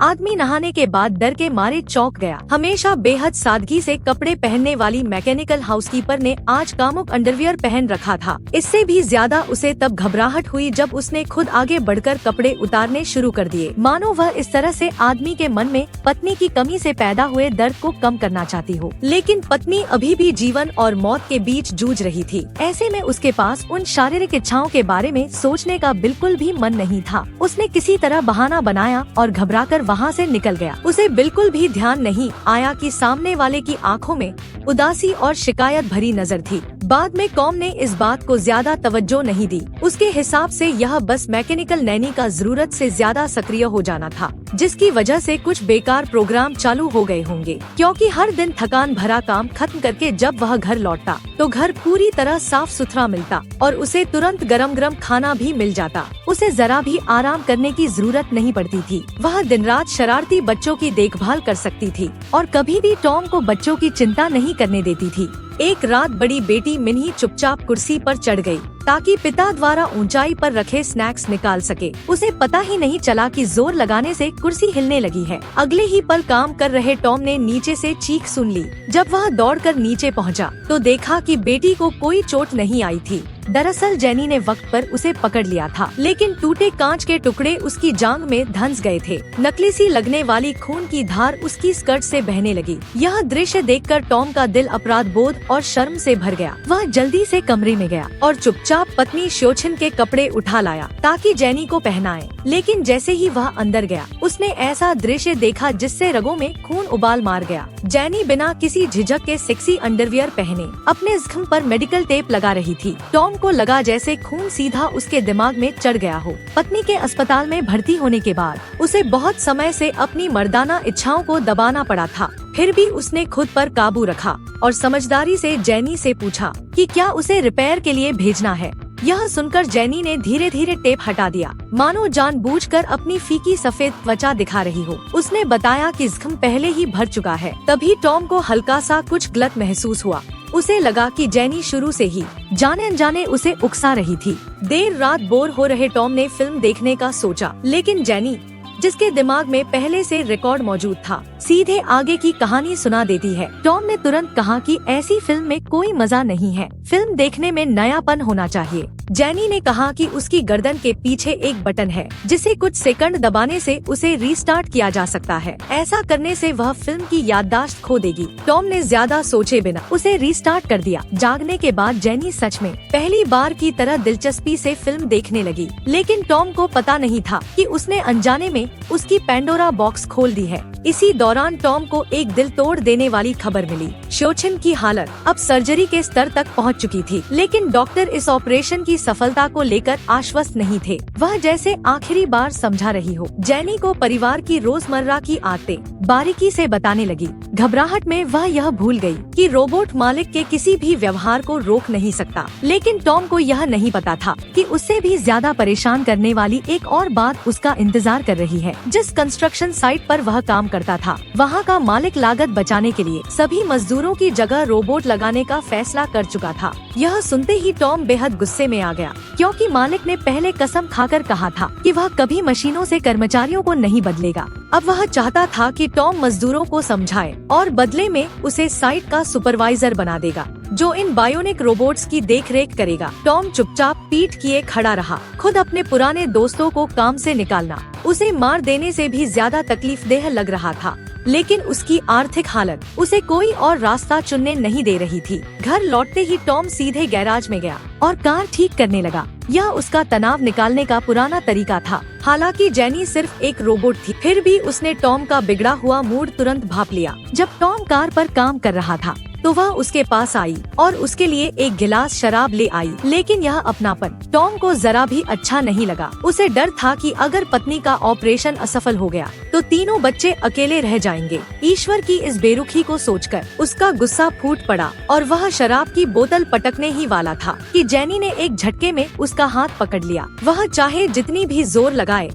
आदमी नहाने के बाद डर के मारे चौंक गया। हमेशा बेहद सादगी से कपड़े पहनने वाली मैकेनिकल हाउसकीपर ने आज कामुक अंडरवियर पहन रखा था। इससे भी ज्यादा उसे तब घबराहट हुई जब उसने खुद आगे बढ़कर कपड़े उतारने शुरू कर दिए, मानो वह इस तरह से आदमी के मन में पत्नी की कमी से पैदा हुए दर्द को कम करना चाहती हो। लेकिन पत्नी अभी भी जीवन और मौत के बीच जूझ रही थी। ऐसे में उसके पास उन शारीरिक इच्छाओं के बारे में सोचने का बिल्कुल भी मन नहीं था। उसने किसी तरह बहाना बनाया और घबराकर वहाँ से निकल गया। उसे बिल्कुल भी ध्यान नहीं आया कि सामने वाले की आंखों में उदासी और शिकायत भरी नजर थी। बाद में कॉम ने इस बात को ज्यादा तवज्जो नहीं दी। उसके हिसाब से यह बस मैकेनिकल नैनी का जरूरत से ज्यादा सक्रिय हो जाना था, जिसकी वजह से कुछ बेकार प्रोग्राम चालू हो गए होंगे। क्योंकि हर दिन थकान भरा काम खत्म करके जब वह घर लौटता तो घर पूरी तरह साफ सुथरा मिलता और उसे तुरंत गरम गरम खाना भी मिल जाता। उसे जरा भी आराम करने की जरूरत नहीं पड़ती थी। वह दिन रात शरारती बच्चों की देखभाल कर सकती थी और कभी भी टॉम को बच्चों की चिंता नहीं करने देती थी। एक रात बड़ी बेटी मिन्ही चुपचाप कुर्सी पर चढ़ गई ताकि पिता द्वारा ऊंचाई पर रखे स्नैक्स निकाल सके। उसे पता ही नहीं चला कि जोर लगाने से कुर्सी हिलने लगी है। अगले ही पल काम कर रहे टॉम ने नीचे से चीख सुन ली। जब वह दौड़कर नीचे पहुंचा तो देखा कि बेटी को कोई चोट नहीं आई थी। दरअसल जेनी ने वक्त पर उसे पकड़ लिया था, लेकिन टूटे कांच के टुकड़े उसकी जांघ में धंस गए थे। नकली सी लगने वाली खून की धार उसकी स्कर्ट से बहने लगी। यह दृश्य देखकर टॉम का दिल अपराध बोध और शर्म से भर गया। वह जल्दी से कमरे में गया और चुपचाप पत्नी श्योछिन के कपड़े उठा लाया ताकि जेनी को पहनाए। लेकिन जैसे ही वह अंदर गया उसने ऐसा दृश्य देखा जिससे रगों में खून उबाल मार गया। जेनी बिना किसी झिझक के सेक्सी अंडरवियर पहने अपने जख्म पर मेडिकल टेप लगा रही थी। टॉम को लगा जैसे खून सीधा उसके दिमाग में चढ़ गया हो। पत्नी के अस्पताल में भर्ती होने के बाद उसे बहुत समय से अपनी मर्दाना इच्छाओं को दबाना पड़ा था। फिर भी उसने खुद पर काबू रखा और समझदारी से जेनी से पूछा कि क्या उसे रिपेयर के लिए भेजना है। यह सुनकर जेनी ने धीरे धीरे टेप हटा दिया, मानो जानबूझकर अपनी फीकी सफेद त्वचा दिखा रही हो। उसने बताया कि जख्म पहले ही भर चुका है। तभी टॉम को हल्का सा कुछ गलत महसूस हुआ। उसे लगा कि जेनी शुरू से ही जाने अनजाने उसे उकसा रही थी। देर रात बोर हो रहे टॉम ने फिल्म देखने का सोचा, लेकिन जेनी, जिसके दिमाग में पहले से रिकॉर्ड मौजूद था, सीधे आगे की कहानी सुना देती है। टॉम ने तुरंत कहा कि ऐसी फिल्म में कोई मजा नहीं है, फिल्म देखने में नयापन होना चाहिए। जेनी ने कहा कि उसकी गर्दन के पीछे एक बटन है जिसे कुछ सेकंड दबाने से उसे रीस्टार्ट किया जा सकता है। ऐसा करने से वह फिल्म की याददाश्त खो देगी। टॉम ने ज्यादा सोचे बिना उसे रीस्टार्ट कर दिया। जागने के बाद जेनी सच में पहली बार की तरह दिलचस्पी से फिल्म देखने लगी। लेकिन टॉम को पता नहीं था कि उसने अनजाने में उसकी पेंडोरा बॉक्स खोल दी है। इसी दौरान टॉम को एक दिल तोड़ देने वाली खबर मिली। श्योछिन की हालत अब सर्जरी के स्तर तक पहुंच चुकी थी, लेकिन डॉक्टर इस ऑपरेशन की सफलता को लेकर आश्वस्त नहीं थे। वह जैसे आखिरी बार समझा रही हो। जेनी को परिवार की रोजमर्रा की आदतें बारीकी से बताने लगी। घबराहट में वह यह भूल गई कि रोबोट मालिक के किसी भी व्यवहार को रोक नहीं सकता। लेकिन टॉम को यह नहीं पता था कि उससे भी ज्यादा परेशान करने वाली एक और बात उसका इंतजार कर रही है। जिस कंस्ट्रक्शन साइट पर वह काम करता था, वहाँ का मालिक लागत बचाने के लिए सभी मजदूरों की जगह रोबोट लगाने का फैसला कर चुका था। यह सुनते ही टॉम बेहद गुस्से में आ गया, क्योंकि मालिक ने पहले कसम खाकर कहा था कि वह कभी मशीनों से कर्मचारियों को नहीं बदलेगा। अब वह चाहता था कि टॉम मजदूरों को समझाए और बदले में उसे साइट का सुपरवाइजर बना देगा, जो इन बायोनिक रोबोट्स की देखरेख करेगा। टॉम चुपचाप पीठ किए खड़ा रहा। खुद अपने पुराने दोस्तों को काम से निकालना उसे मार देने से भी ज्यादा तकलीफदेह लग रहा था। लेकिन उसकी आर्थिक हालत उसे कोई और रास्ता चुनने नहीं दे रही थी। घर लौटते ही टॉम सीधे गैराज में गया और कार ठीक करने लगा। यह उसका तनाव निकालने का पुराना तरीका था। हालांकि जेनी सिर्फ एक रोबोट थी, फिर भी उसने टॉम का बिगड़ा हुआ मूड तुरंत भांप लिया। जब टॉम कार पर काम कर रहा था तो वह उसके पास आई और उसके लिए एक गिलास शराब ले आई। लेकिन यह अपनापन टॉम को जरा भी अच्छा नहीं लगा। उसे डर था कि अगर पत्नी का ऑपरेशन असफल हो गया तो तीनों बच्चे अकेले रह जाएंगे। ईश्वर की इस बेरुखी को सोचकर उसका गुस्सा फूट पड़ा और वह शराब की बोतल पटकने ही वाला था कि जेनी ने एक झटके में उसका हाथ पकड़ लिया। वह चाहे जितनी भी जोर लगाए,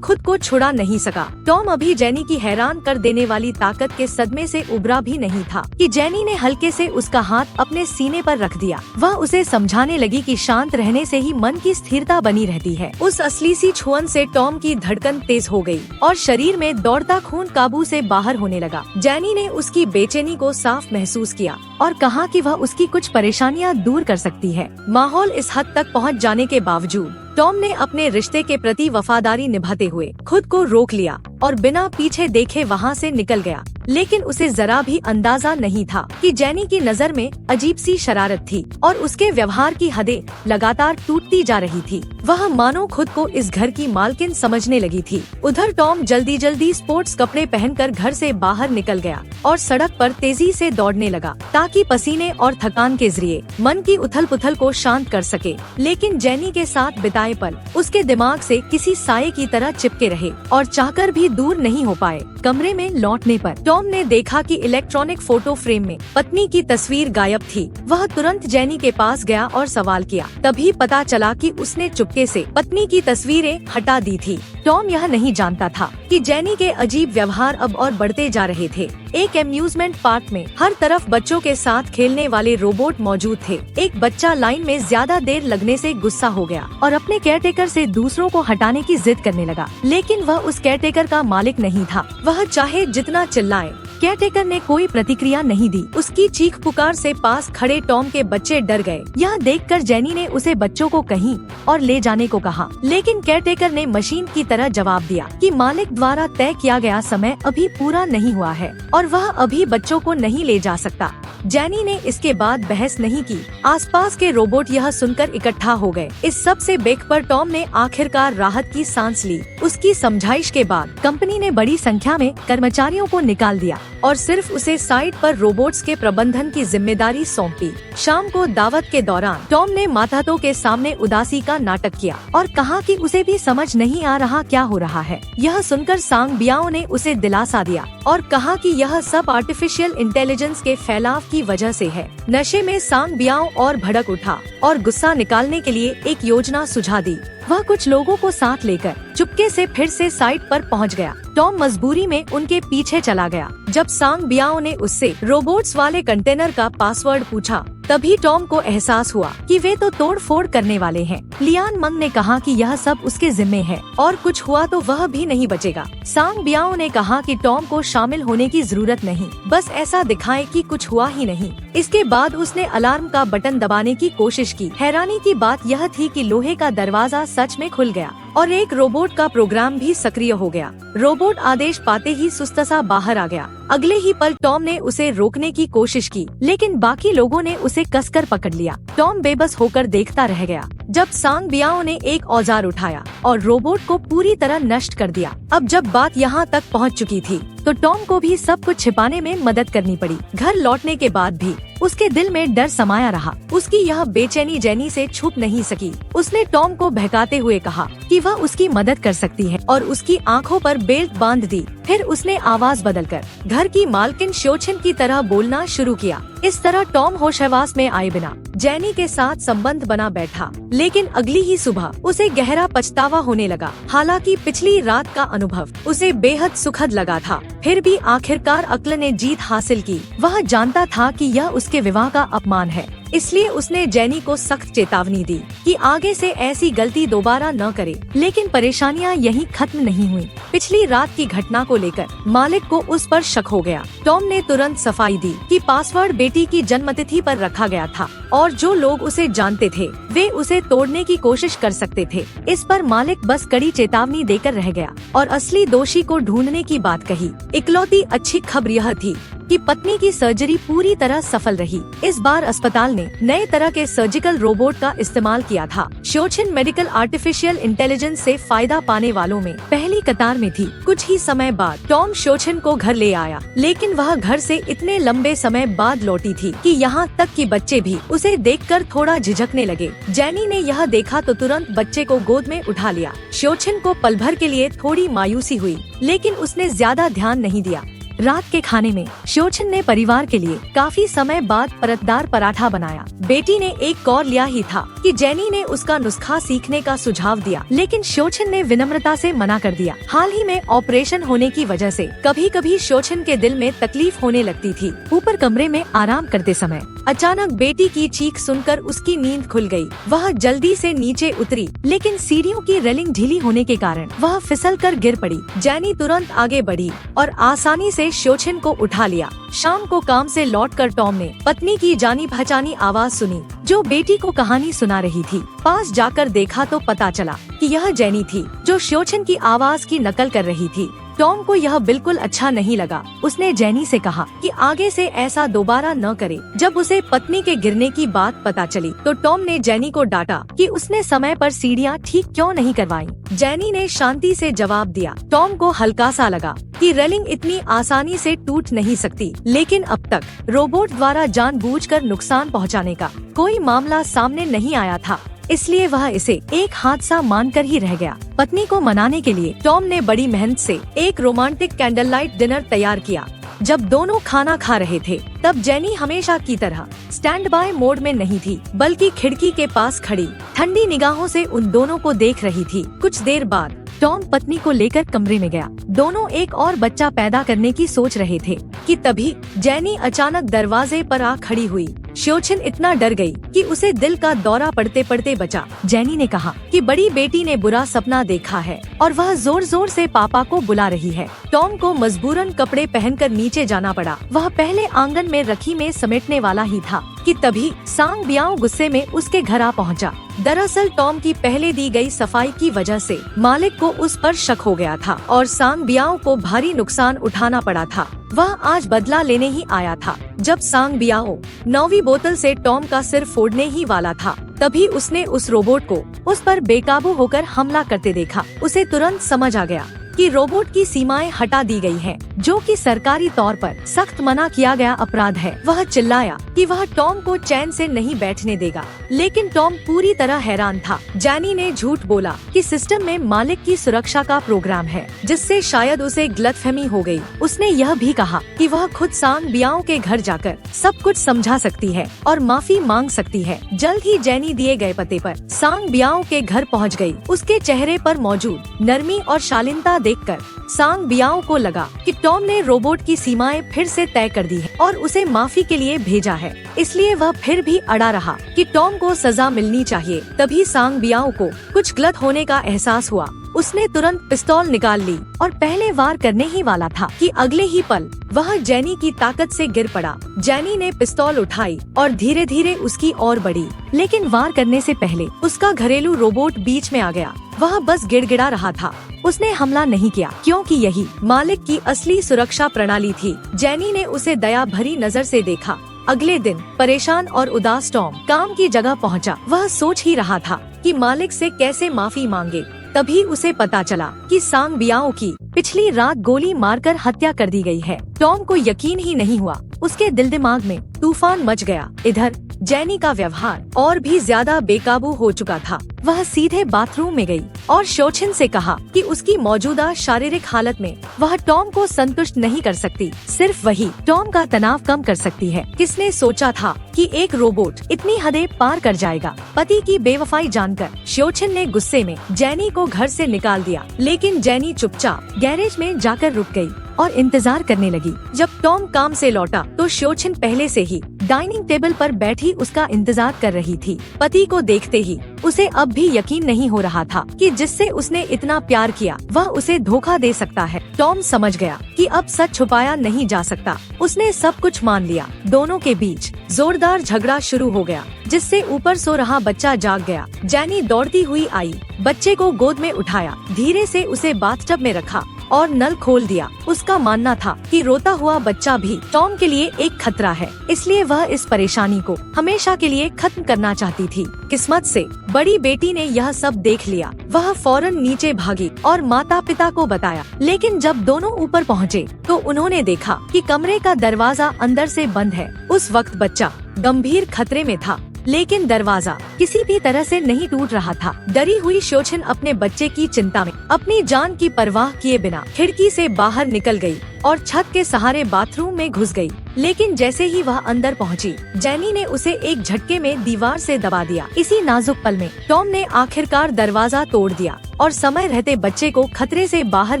खुद को छुड़ा नहीं सका। टॉम अभी जेनी की हैरान कर देने वाली ताकत के सदमे से उबरा भी नहीं था कि जेनी ने हल्के से उसका हाथ अपने सीने पर रख दिया। वह उसे समझाने लगी कि शांत रहने से ही मन की स्थिरता बनी रहती है। उस असली सी छुअन से टॉम की धड़कन तेज हो गई और शरीर में दौड़ता खून काबू से बाहर होने लगा। जेनी ने उसकी बेचैनी को साफ महसूस किया और कहा कि वह उसकी कुछ परेशानियां दूर कर सकती है। माहौल इस हद तक पहुंच जाने के बावजूद टॉम ने अपने रिश्ते के प्रति वफादारी निभाते हुए खुद को रोक लिया और बिना पीछे देखे वहां से निकल गया। लेकिन उसे जरा भी अंदाजा नहीं था कि जेनी की नजर में अजीब सी शरारत थी और उसके व्यवहार की हदें लगातार टूटती जा रही थी। वह मानो खुद को इस घर की मालकिन समझने लगी थी। उधर टॉम जल्दी जल्दी स्पोर्ट्स कपड़े पहनकर घर से बाहर निकल गया और सड़क पर तेजी से दौड़ने लगा ताकि पसीने और थकान के जरिए मन की उथल पुथल को शांत कर सके। लेकिन जेनी के साथ बिताए पल उसके दिमाग से किसी साये की तरह चिपके रहे और चाहकर भी दूर नहीं हो पाए। कमरे में लौटने पर टॉम ने देखा कि इलेक्ट्रॉनिक फोटो फ्रेम में पत्नी की तस्वीर गायब थी। वह तुरंत जेनी के पास गया और सवाल किया। तभी पता चला कि उसने चुपके से पत्नी की तस्वीरें हटा दी थी। टॉम यह नहीं जानता था कि जेनी के अजीब व्यवहार अब और बढ़ते जा रहे थे। एक एम्यूजमेंट पार्क में हर तरफ बच्चों के साथ खेलने वाले रोबोट मौजूद थे। एक बच्चा लाइन में ज्यादा देर लगने से गुस्सा हो गया और अपने केयरटेकर से दूसरों को हटाने की जिद करने लगा। लेकिन वह उस केयरटेकर का मालिक नहीं था। वह चाहे जितना चिल्लाए, केयरटेकर ने कोई प्रतिक्रिया नहीं दी। उसकी चीख पुकार से पास खड़े टॉम के बच्चे डर गए। यह देखकर जेनी ने उसे बच्चों को कहीं और ले जाने को कहा। लेकिन केयरटेकर ने मशीन की तरह जवाब दिया कि मालिक द्वारा तय किया गया समय अभी पूरा नहीं हुआ है और वह अभी बच्चों को नहीं ले जा सकता। जेनी ने इसके बाद बहस नहीं की। आसपास के रोबोट यह सुनकर इकट्ठा हो गए। इस सब से बेखबर टॉम ने आखिरकार राहत की सांस ली। उसकी समझाइश के बाद कंपनी ने बड़ी संख्या में कर्मचारियों को निकाल दिया और सिर्फ उसे साइट पर रोबोट्स के प्रबंधन की जिम्मेदारी सौंपी। शाम को दावत के दौरान टॉम ने मातातो के सामने उदासी का नाटक किया और कहा कि उसे भी समझ नहीं आ रहा क्या हो रहा है। यह सुनकर सांग बियाओ ने उसे दिलासा दिया और कहा कि यह सब आर्टिफिशियल इंटेलिजेंस के फैलाव की वजह से है। नशे में सांग बियाओ और भड़क उठा और गुस्सा निकालने के लिए एक योजना सुझा दी। वह कुछ लोगों को साथ लेकर चुपके से फिर से साइट पर पहुंच गया। टॉम मजबूरी में उनके पीछे चला गया। जब सांग बियाओ ने उससे रोबोट्स वाले कंटेनर का पासवर्ड पूछा, तभी टॉम को एहसास हुआ कि वे तो तोड़ फोड़ करने वाले हैं। लियान मंग ने कहा कि यह सब उसके जिम्मे है और कुछ हुआ तो वह भी नहीं बचेगा। सांग बियाओ ने कहा कि टॉम को शामिल होने की जरूरत नहीं, बस ऐसा दिखाए कि कुछ हुआ ही नहीं। इसके बाद उसने अलार्म का बटन दबाने की कोशिश की। हैरानी की बात यह थी कि लोहे का दरवाजा सच में खुल गया और एक रोबोट का प्रोग्राम भी सक्रिय हो गया। रोबोट आदेश पाते ही सुस्त सा बाहर आ गया। अगले ही पल टॉम ने उसे रोकने की कोशिश की, लेकिन बाकी लोगों ने उसे कसकर पकड़ लिया। टॉम बेबस होकर देखता रह गया जब सांग बियाओ ने एक औजार उठाया और रोबोट को पूरी तरह नष्ट कर दिया। अब जब बात यहाँ तक पहुँच चुकी थी तो टॉम को भी सब कुछ छिपाने में मदद करनी पड़ी। घर लौटने के बाद भी उसके दिल में डर समाया रहा। उसकी यह बेचैनी जेनी से छुप नहीं सकी। उसने टॉम को बहकाते हुए कहा कि वह उसकी मदद कर सकती है और उसकी आंखों पर बेल्ट बांध दी। फिर उसने आवाज बदलकर घर की मालकिन शोचिन की तरह बोलना शुरू किया। इस तरह टॉम होशहवास में आए बिना जेनी के साथ संबंध बना बैठा। लेकिन अगली ही सुबह उसे गहरा पछतावा होने लगा। हालांकि पिछली रात का अनुभव उसे बेहद सुखद लगा था, फिर भी आखिरकार अक्ल ने जीत हासिल की। वह जानता था कि यह उसके विवाह का अपमान है, इसलिए उसने जेनी को सख्त चेतावनी दी कि आगे से ऐसी गलती दोबारा न करे। लेकिन परेशानियां यहीं खत्म नहीं हुई। पिछली रात की घटना को लेकर मालिक को उस पर शक हो गया। टॉम ने तुरंत सफाई दी कि पासवर्ड बेटी की जन्मतिथि पर रखा गया था और जो लोग उसे जानते थे वे उसे तोड़ने की कोशिश कर सकते थे। इस पर मालिक बस कड़ी चेतावनी देकर रह गया और असली दोषी को ढूंढने की बात कही। इकलौती अच्छी खबर यह थी कि पत्नी की सर्जरी पूरी तरह सफल रही। इस बार अस्पताल ने नए तरह के सर्जिकल रोबोट का इस्तेमाल किया था। शोचिन मेडिकल आर्टिफिशियल इंटेलिजेंस से फायदा पाने वालों में पहली कतार में थी। कुछ ही समय बाद टॉम शोचिन को घर ले आया, लेकिन वह घर से इतने लंबे समय बाद लौटी थी कि यहाँ तक कि बच्चे भी उसे देखकर थोड़ा झिझकने लगे। जेनी ने यह देखा तो तुरंत बच्चे को गोद में उठा लिया। शोचिन को पल भर के लिए थोड़ी मायूसी हुई, लेकिन उसने ज्यादा ध्यान नहीं दिया। रात के खाने में श्योचन ने परिवार के लिए काफी समय बाद परतदार पराठा बनाया। बेटी ने एक कौर लिया ही था कि जेनी ने उसका नुस्खा सीखने का सुझाव दिया, लेकिन श्योचन ने विनम्रता से मना कर दिया। हाल ही में ऑपरेशन होने की वजह से कभी कभी श्योचन के दिल में तकलीफ होने लगती थी। ऊपर कमरे में आराम करते समय अचानक बेटी की चीख सुनकर उसकी नींद खुल गई। वह जल्दी से नीचे उतरी, लेकिन सीढ़ियों की रेलिंग ढीली होने के कारण वह फिसलकर गिर पड़ी। जेनी तुरंत आगे बढ़ी और आसानी से श्योचन को उठा लिया। शाम को काम से लौटकर टॉम ने पत्नी की जानी पहचानी आवाज सुनी, जो बेटी को कहानी सुना रही थी। पास जाकर देखा तो पता चला कि यह जेनी थी, जो श्योचन की आवाज की नकल कर रही थी। टॉम को यह बिल्कुल अच्छा नहीं लगा। उसने जेनी से कहा कि आगे से ऐसा दोबारा न करे। जब उसे पत्नी के गिरने की बात पता चली तो टॉम ने जेनी को डांटा कि उसने समय पर सीढ़ियाँ ठीक क्यों नहीं करवाई। जेनी ने शांति से जवाब दिया। टॉम को हल्का सा लगा कि रेलिंग इतनी आसानी से टूट नहीं सकती, लेकिन अब तक रोबोट द्वारा जानबूझकर नुकसान पहुँचाने का कोई मामला सामने नहीं आया था, इसलिए वह इसे एक हादसा मानकर ही रह गया। पत्नी को मनाने के लिए टॉम ने बड़ी मेहनत से एक रोमांटिक कैंडल लाइट डिनर तैयार किया। जब दोनों खाना खा रहे थे तब जेनी हमेशा की तरह स्टैंड बाय मोड में नहीं थी, बल्कि खिड़की के पास खड़ी ठंडी निगाहों से उन दोनों को देख रही थी। कुछ देर बाद टॉम पत्नी को लेकर कमरे में गया। दोनों एक और बच्चा पैदा करने की सोच रहे थे कि तभी जेनी अचानक दरवाजे पर आ खड़ी हुई। श्योचन इतना डर गई कि उसे दिल का दौरा पड़ते पड़ते बचा। जेनी ने कहा कि बड़ी बेटी ने बुरा सपना देखा है और वह जोर जोर से पापा को बुला रही है। टॉम को मजबूरन कपड़े पहनकर नीचे जाना पड़ा। वह पहले आंगन में रखी में समेटने वाला ही था कि तभी सांग बियाओ गुस्से में उसके घर आ पहुंचा। दरअसल टॉम की पहले दी गई सफाई की वजह से मालिक को उस पर शक हो गया था और सांग बियाओ को भारी नुकसान उठाना पड़ा था। वह आज बदला लेने ही आया था। जब सांग बियाओ 9वीं बोतल से टॉम का सिर फोड़ने ही वाला था, तभी उसने उस रोबोट को उस पर बेकाबू होकर हमला करते देखा। उसे तुरंत समझ आ गया कि रोबोट की सीमाएं हटा दी गई हैं, जो कि सरकारी तौर पर सख्त मना किया गया अपराध है। वह चिल्लाया कि वह टॉम को चैन से नहीं बैठने देगा, लेकिन टॉम पूरी तरह हैरान था। जेनी ने झूठ बोला कि सिस्टम में मालिक की सुरक्षा का प्रोग्राम है, जिससे शायद उसे गलतफहमी हो गई। उसने यह भी कहा कि वह खुद सांग बियाओ के घर जाकर सब कुछ समझा सकती है और माफी मांग सकती है। जल्द ही जेनी दिए गए पते पर सांग बियाओ के घर पहुँच गयी। उसके चेहरे पर मौजूद नरमी और शालीनता देखकर सांग बियाओ को लगा कि टॉम ने रोबोट की सीमाएं फिर से तय कर दी है और उसे माफी के लिए भेजा है। इसलिए वह फिर भी अड़ा रहा कि टॉम को सजा मिलनी चाहिए। तभी सांग बियाओ को कुछ गलत होने का एहसास हुआ। उसने तुरंत पिस्तौल निकाल ली और पहले वार करने ही वाला था कि अगले ही पल वह जेनी की ताकत से गिर पड़ा। जेनी ने पिस्तौल उठाई और धीरे धीरे उसकी ओर बढ़ी, लेकिन वार करने से पहले उसका घरेलू रोबोट बीच में आ गया। वह बस गिड़गिड़ा रहा था। उसने हमला नहीं किया क्योंकि यही मालिक की असली सुरक्षा प्रणाली थी। जेनी ने उसे दया भरी नजर से देखा। अगले दिन परेशान और उदास टॉम काम की जगह पहुंचा। वह सोच ही रहा था कि मालिक से कैसे माफी मांगे। तभी उसे पता चला कि सांग बियाओ की पिछली रात गोली मारकर हत्या कर दी गई है। टॉम को यकीन ही नहीं हुआ। उसके दिल दिमाग में तूफान मच गया। इधर जेनी का व्यवहार और भी ज्यादा बेकाबू हो चुका था। वह सीधे बाथरूम में गई और श्योचन से कहा कि उसकी मौजूदा शारीरिक हालत में वह टॉम को संतुष्ट नहीं कर सकती। सिर्फ वही टॉम का तनाव कम कर सकती है। किसने सोचा था कि एक रोबोट इतनी हदें पार कर जाएगा। पति की बेवफाई जानकर श्योचन ने गुस्से में जेनी को घर से निकाल दिया, लेकिन जेनी चुपचाप गैरेज में जाकर रुक गई और इंतजार करने लगी। जब टॉम काम से लौटा तो श्योचन पहले से ही डाइनिंग टेबल पर बैठी उसका इंतजार कर रही थी। पति को देखते ही उसे अब भी यकीन नहीं हो रहा था कि जिससे उसने इतना प्यार किया वह उसे धोखा दे सकता है। टॉम समझ गया कि अब सच छुपाया नहीं जा सकता। उसने सब कुछ मान लिया। दोनों के बीच जोरदार झगड़ा शुरू हो गया, जिससे ऊपर सो रहा बच्चा जाग गया। जेनी दौड़ती हुई आई, बच्चे को गोद में उठाया, धीरे से उसे बाथटब में रखा और नल खोल दिया। उसका मानना था कि रोता हुआ बच्चा भी टॉम के लिए एक खतरा है, इसलिए वह इस परेशानी को हमेशा के लिए खत्म करना चाहती थी। किस्मत से बड़ी बेटी ने यह सब देख लिया। वह फौरन नीचे भागी और माता पिता को बताया, लेकिन जब दोनों ऊपर पहुँचे तो उन्होंने देखा कि कमरे का दरवाजा अंदर से बंद है। उस वक्त बच्चा गंभीर खतरे में था। लेकिन दरवाजा किसी भी तरह से नहीं टूट रहा था। डरी हुई शोछन अपने बच्चे की चिंता में अपनी जान की परवाह किए बिना खिड़की से बाहर निकल गई और छत के सहारे बाथरूम में घुस गई। लेकिन जैसे ही वह अंदर पहुंची, जेनी ने उसे एक झटके में दीवार से दबा दिया। इसी नाजुक पल में टॉम ने आखिरकार दरवाजा तोड़ दिया और समय रहते बच्चे को खतरे से बाहर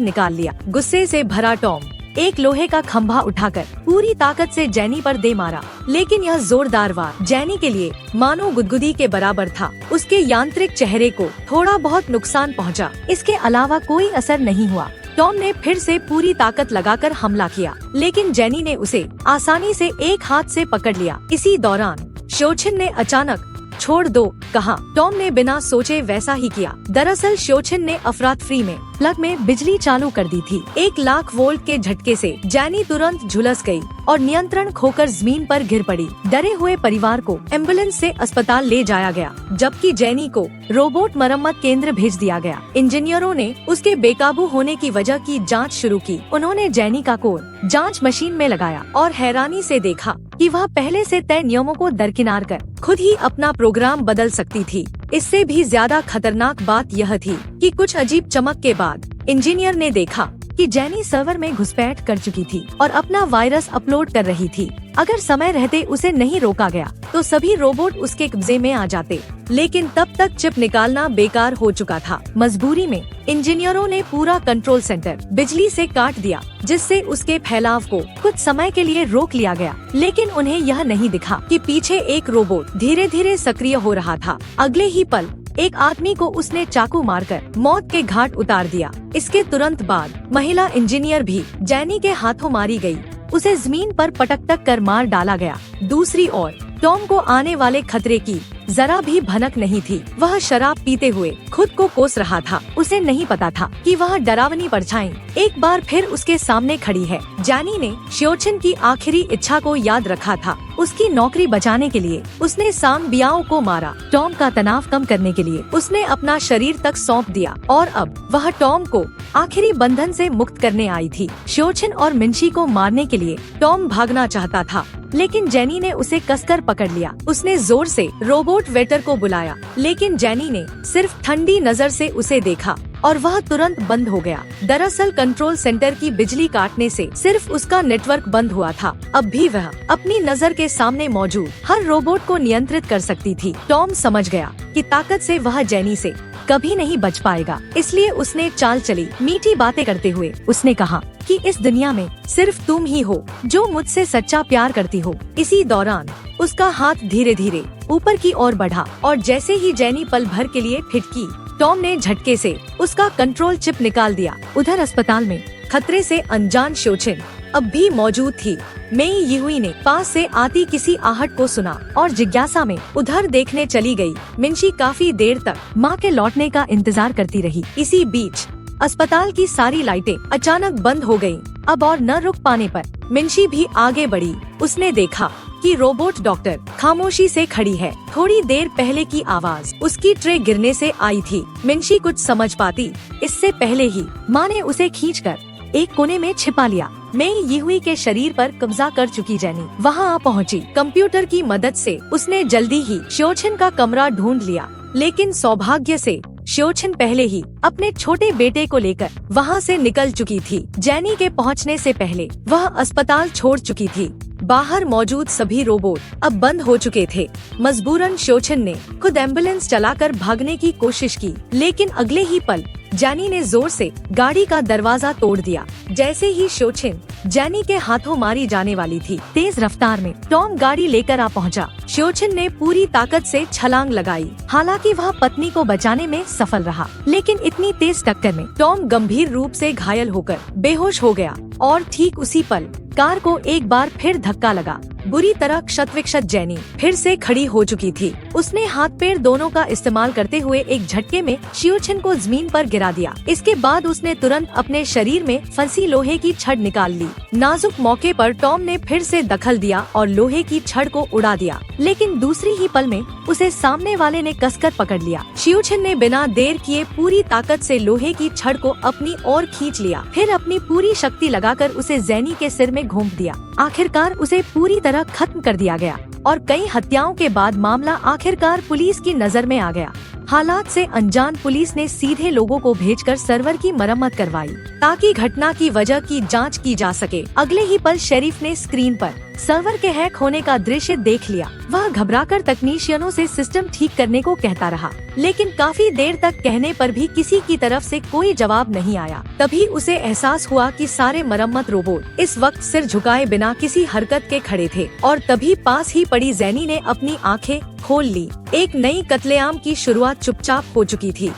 निकाल लिया। गुस्से से भरा टॉम एक लोहे का खंभा उठाकर पूरी ताकत से जेनी पर दे मारा, लेकिन यह जोरदार वार जेनी के लिए मानो गुदगुदी के बराबर था। उसके यांत्रिक चेहरे को थोड़ा बहुत नुकसान पहुंचा, इसके अलावा कोई असर नहीं हुआ। टॉम ने फिर से पूरी ताकत लगाकर हमला किया, लेकिन जेनी ने उसे आसानी से एक हाथ से पकड़ लिया। इसी दौरान शोछिन ने अचानक छोड़ दो कहा। टॉम ने बिना सोचे वैसा ही किया। दरअसल शोछिन ने अफरातफरी में प्लग में बिजली चालू कर दी थी। 1,00,000 वोल्ट के झटके से जेनी तुरंत झुलस गई और नियंत्रण खोकर जमीन पर गिर पड़ी। डरे हुए परिवार को एम्बुलेंस से अस्पताल ले जाया गया, जबकि जेनी को रोबोट मरम्मत केंद्र भेज दिया गया। इंजीनियरों ने उसके बेकाबू होने की वजह की जांच शुरू की। उन्होंने जेनी का कोर जांच मशीन में लगाया और हैरानी से देखा कि वह पहले से तय नियमों को दरकिनार कर खुद ही अपना प्रोग्राम बदल सकती थी। इससे भी ज्यादा खतरनाक बात यह थी कि कुछ अजीब चमक के बाद इंजीनियर ने देखा कि जेनी सर्वर में घुसपैठ कर चुकी थी और अपना वायरस अपलोड कर रही थी। अगर समय रहते उसे नहीं रोका गया तो सभी रोबोट उसके कब्जे में आ जाते, लेकिन तब तक चिप निकालना बेकार हो चुका था। मजबूरी में इंजीनियरों ने पूरा कंट्रोल सेंटर बिजली से काट दिया, जिससे उसके फैलाव को कुछ समय के लिए रोक लिया गया। लेकिन उन्हें यह नहीं दिखा कि पीछे एक रोबोट धीरे धीरे सक्रिय हो रहा था। अगले ही पल एक आदमी को उसने चाकू मारकर मौत के घाट उतार दिया। इसके तुरंत बाद महिला इंजीनियर भी जेनी के हाथों मारी गई। उसे जमीन पर पटक कर मार डाला गया। दूसरी ओर टॉम को आने वाले खतरे की जरा भी भनक नहीं थी। वह शराब पीते हुए खुद को कोस रहा था। उसे नहीं पता था कि वह डरावनी परछाई एक बार फिर उसके सामने खड़ी है। जेनी ने शोछिन की आखिरी इच्छा को याद रखा था। उसकी नौकरी बचाने के लिए उसने साम बियाओ को मारा। टॉम का तनाव कम करने के लिए उसने अपना शरीर तक सौंप दिया और अब वह टॉम को आखिरी बंधन से मुक्त करने आई थी। शोछिन और मिंशी को मारने के लिए टॉम भागना चाहता था, लेकिन जेनी ने उसे कसकर पकड़ लिया। उसने जोर से रोबोट वेटर को बुलाया, लेकिन जेनी ने सिर्फ ठंडी नजर से उसे देखा और वह तुरंत बंद हो गया। दरअसल कंट्रोल सेंटर की बिजली काटने से सिर्फ उसका नेटवर्क बंद हुआ था। अब भी वह अपनी नजर के सामने मौजूद हर रोबोट को नियंत्रित कर सकती थी। टॉम समझ गया कि ताकत से वह जेनी से कभी नहीं बच पाएगा, इसलिए उसने चाल चली। मीठी बातें करते हुए उसने कहा कि इस दुनिया में सिर्फ तुम ही हो जो मुझसे सच्चा प्यार करती हो। इसी दौरान उसका हाथ धीरे धीरे ऊपर की ओर बढ़ा और जैसे ही जेनी पल भर के लिए फिटकी, टॉम ने झटके से उसका कंट्रोल चिप निकाल दिया। उधर अस्पताल में खतरे से अनजान शोछिन अब भी मौजूद थी। मेई यिहुई ने पास से आती किसी आहट को सुना और जिज्ञासा में उधर देखने चली गई। मिंशी काफी देर तक मां के लौटने का इंतजार करती रही। इसी बीच अस्पताल की सारी लाइटें अचानक बंद हो गयीं। अब और न रुक पाने पर मिंशी भी आगे बढ़ी। उसने देखा कि रोबोट डॉक्टर खामोशी से खड़ी है। थोड़ी देर पहले की आवाज उसकी ट्रे गिरने से आई थी। मिंशी कुछ समझ पाती इससे पहले ही माँ ने उसे खींचकर एक कोने में छिपा लिया। मेई यिहुई के शरीर पर कब्जा कर चुकी जेनी वहां आ पहुंची। कंप्यूटर की मदद से उसने जल्दी ही शोछिन का कमरा ढूंढ लिया, लेकिन सौभाग्य से शोछिन पहले ही अपने छोटे बेटे को लेकर वहां से निकल चुकी थी। जेनी के पहुंचने से पहले वह अस्पताल छोड़ चुकी थी। बाहर मौजूद सभी रोबोट अब बंद हो चुके थे। मजबूरन शोछिन ने खुद एम्बुलेंस चलाकर भागने की कोशिश की, लेकिन अगले ही पल जेनी ने जोर से गाड़ी का दरवाजा तोड़ दिया। जैसे ही शोछिन जेनी के हाथों मारी जाने वाली थी, तेज रफ्तार में टॉम गाड़ी लेकर आ पहुंचा। शोछिन ने पूरी ताकत से छलांग लगाई। हालांकि वह पत्नी को बचाने में सफल रहा, लेकिन इतनी तेज टक्कर में टॉम गंभीर रूप से घायल होकर बेहोश हो गया और ठीक उसी पल कार को एक बार फिर धक्का लगा। बुरी तरह क्षत-विक्षत जेनी फिर से खड़ी हो चुकी थी। उसने हाथ पैर दोनों का इस्तेमाल करते हुए एक झटके में शोछिन को जमीन पर गिरा दिया। इसके बाद उसने तुरंत अपने शरीर में फंसी लोहे की छड़ निकाल ली। नाजुक मौके पर टॉम ने फिर से दखल दिया और लोहे की छड़ को उड़ा दिया, लेकिन दूसरी ही पल में उसे सामने वाले ने कसकर पकड़ लिया। शोछिन ने बिना देर किए पूरी ताकत से लोहे की छड़ को अपनी ओर खींच लिया, फिर अपनी पूरी शक्ति लगाकर उसे जेनी के सिर में घोंप दिया। आखिरकार उसे पूरी तरह खत्म कर दिया गया और कई हत्याओं के बाद मामला आखिरकार पुलिस की नजर में आ गया। हालात से अनजान पुलिस ने सीधे लोगों को भेजकर सर्वर की मरम्मत करवाई ताकि घटना की वजह की जांच की जा सके। अगले ही पल शेरिफ ने स्क्रीन पर सर्वर के हैक होने का दृश्य देख लिया। वह घबराकर तकनीशियनों से सिस्टम ठीक करने को कहता रहा, लेकिन काफी देर तक कहने पर भी किसी की तरफ से कोई जवाब नहीं आया। तभी उसे एहसास हुआ कि सारे मरम्मत रोबोट इस वक्त सिर झुकाए बिना किसी हरकत के खड़े थे और तभी पास ही पड़ी जैनी ने अपनी आंखें खोल ली। एक नई कत्लेआम की शुरुआत चुपचाप हो चुकी थी।